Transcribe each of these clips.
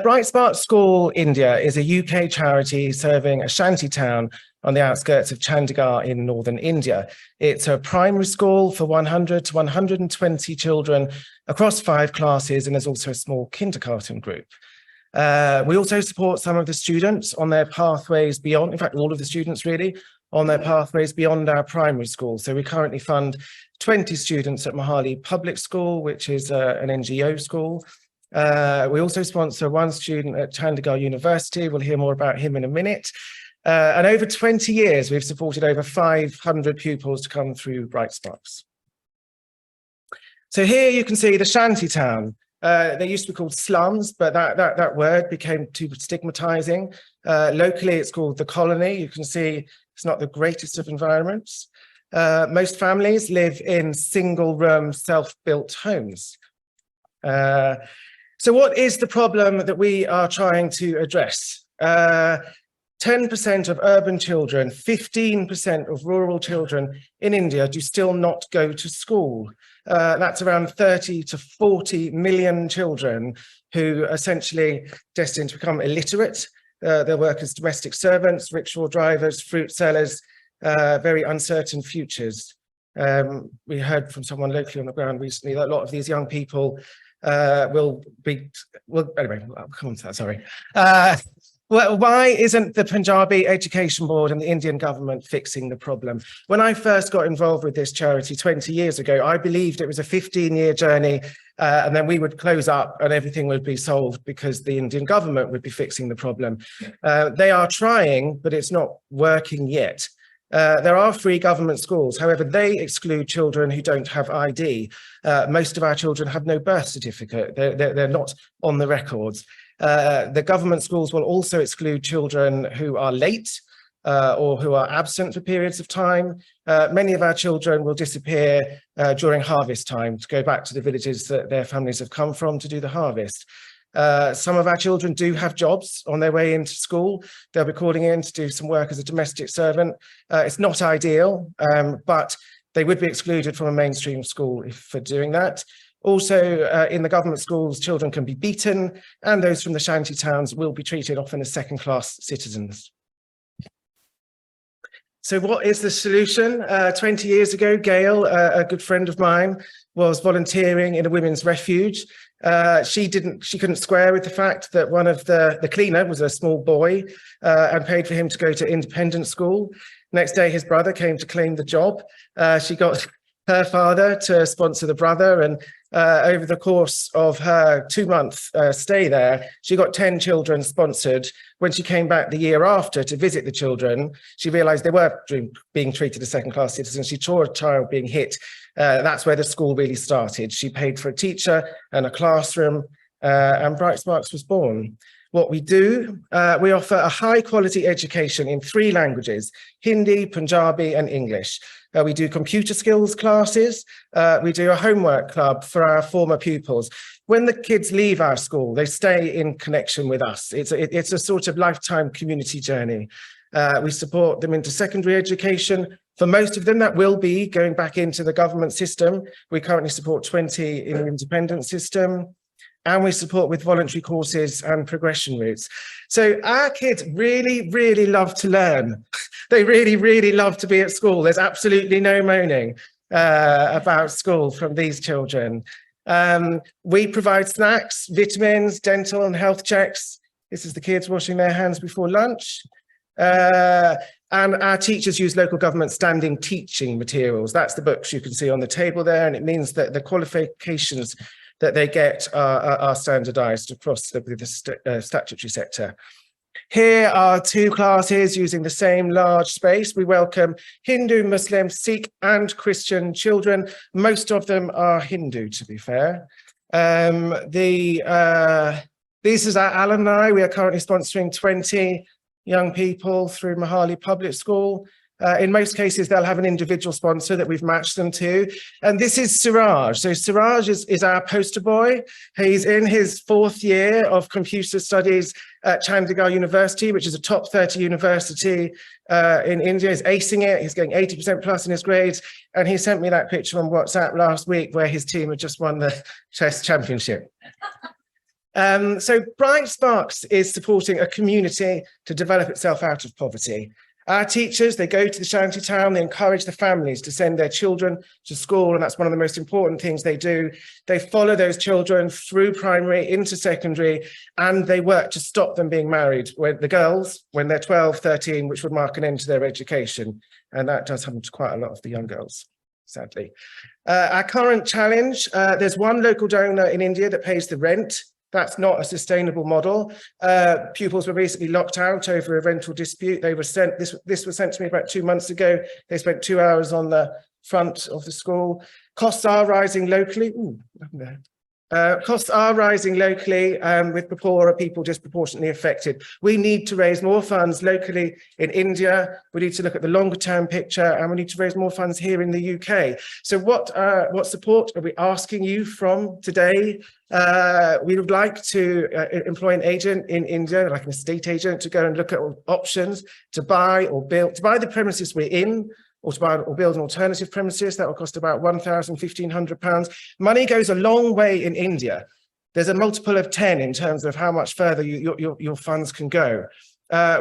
Bright Spark School India is a UK charity serving a shanty town on the outskirts of Chandigarh in northern India. It's a primary school for 100 to 120 children across 5 classes, and there's also a small kindergarten group. We also support some of the students on their pathways beyond, in fact, all of the students really, on their pathways beyond our primary school. So we currently fund 20 students at Mohali Public School, which is an NGO school. We also sponsor 1 student at Chandigarh University. We'll hear more about him in a minute. And over 20 years, we've supported over 500 pupils to come through Bright Sparks. So here you can see the shanty town. They used to be called slums, but that word became too stigmatizing. Locally, it's called the colony. You can see it's not the greatest of environments. Most families live in single-room, self-built homes. So what is the problem that we are trying to address? 10% of urban children, 15% of rural children in India do still not go to school. That's around 30 to 40 million children who are essentially destined to become illiterate. They'll work as domestic servants, rickshaw drivers, fruit sellers, very uncertain futures. We heard from someone locally on the ground recently that a lot of these young people anyway, I'll come on to that, sorry. Well, why isn't the Punjabi Education Board and the Indian government fixing the problem? When I first got involved with this charity 20 years ago, I believed it was a 15-year journey and then we would close up and everything would be solved because the Indian government would be fixing the problem. They are trying, but it's not working yet. There are free government schools. However, they exclude children who don't have ID. Most of our children have no birth certificate. They're not on the records. The government schools will also exclude children who are late or who are absent for periods of time. Many of our children will disappear during harvest time to go back to the villages that their families have come from to do the harvest. Some of our children do have jobs on their way into school. They'll be calling in to do some work as a domestic servant. It's not ideal, but they would be excluded from a mainstream school for doing that. Also, in the government schools, children can be beaten, and those from the shanty towns will be treated often as second-class citizens. So what is the solution? 20 years ago, Gail, a good friend of mine, was volunteering in a women's refuge. She couldn't square with the fact that one of the cleaner was a small boy and paid for him to go to independent school. Next day, his brother came to claim the job. She got her father to sponsor the brother, and over the course of her 2-month stay there, she got 10 children sponsored. When she came back the year after to visit the children, she realized they were being treated as second-class citizens. She saw a child being hit. That's where the school really started. She paid for a teacher and a classroom, and Bright Sparks was born. What we do, we offer a high-quality education in 3 languages, Hindi, Punjabi, and English. We do computer skills classes. We do a homework club for our former pupils. When the kids leave our school, they stay in connection with us. It's a sort of lifetime community journey. We support them into secondary education. For most of them, that will be going back into the government system. We currently support 20 in the independent system. And we support with voluntary courses and progression routes. So our kids really, really love to learn. They really, really love to be at school. There's absolutely no moaning about school from these children. We provide snacks, vitamins, dental and health checks. This is the kids washing their hands before lunch. And our teachers use local government standing teaching materials. That's the books you can see on the table there. And it means that the qualifications that they get are standardized across the statutory sector. Here are 2 classes using the same large space. We welcome Hindu, Muslim, Sikh and Christian children. Most of them are Hindu, to be fair. This is our alumni. We are currently sponsoring 20 young people through Mohali Public School. In most cases, they'll have an individual sponsor that we've matched them to. And this is Suraj. So Suraj is our poster boy. He's in his 4th year of computer studies at Chandigarh University, which is a top 30 university in India. He's acing it. He's getting 80% plus in his grades. And he sent me that picture on WhatsApp last week where his team had just won the chess championship. So Bright Sparks is supporting a community to develop itself out of poverty. Our teachers, they go to the shanty town, they encourage the families to send their children to school, and that's one of the most important things they do. They follow those children through primary into secondary, and they work to stop them being married when the girls, when they're 12, 13, which would mark an end to their education. And that does happen to quite a lot of the young girls, sadly. Our current challenge, there's one local donor in India that pays the rent. That's not a sustainable model. Pupils were recently locked out over a rental dispute. They were sent, this was sent to me about 2 months ago. They spent 2 hours on the front of the school. Costs are rising locally. Ooh, costs are rising locally with the poorer people disproportionately affected. We need to raise more funds locally in India. We need to look at the longer term picture, and we need to raise more funds here in the UK. So what support are we asking you from today? We would like to employ an agent in India, like an estate agent, to go and look at options to buy or build, to buy the premises we're in, or to buy or build an alternative premises. That will cost about £1,000, £1,500. Money goes a long way in India. There's a multiple of 10 in terms of how much further your funds can go.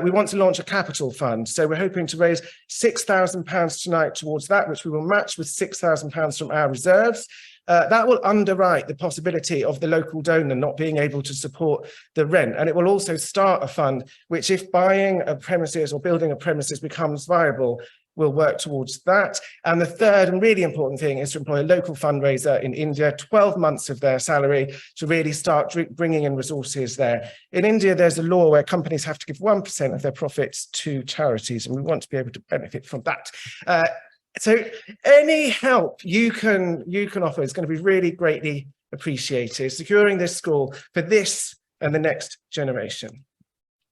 We want to launch a capital fund. So we're hoping to raise £6,000 tonight towards that, which we will match with £6,000 from our reserves. That will underwrite the possibility of the local donor not being able to support the rent. And it will also start a fund, which if buying a premises or building a premises becomes viable, we'll work towards that. And the third and really important thing is to employ a local fundraiser in India, 12 months of their salary to really start bringing in resources there. In India, there's a law where companies have to give 1% of their profits to charities, and we want to be able to benefit from that. So any help you can offer is going to be really greatly appreciated, securing this school for this and the next generation.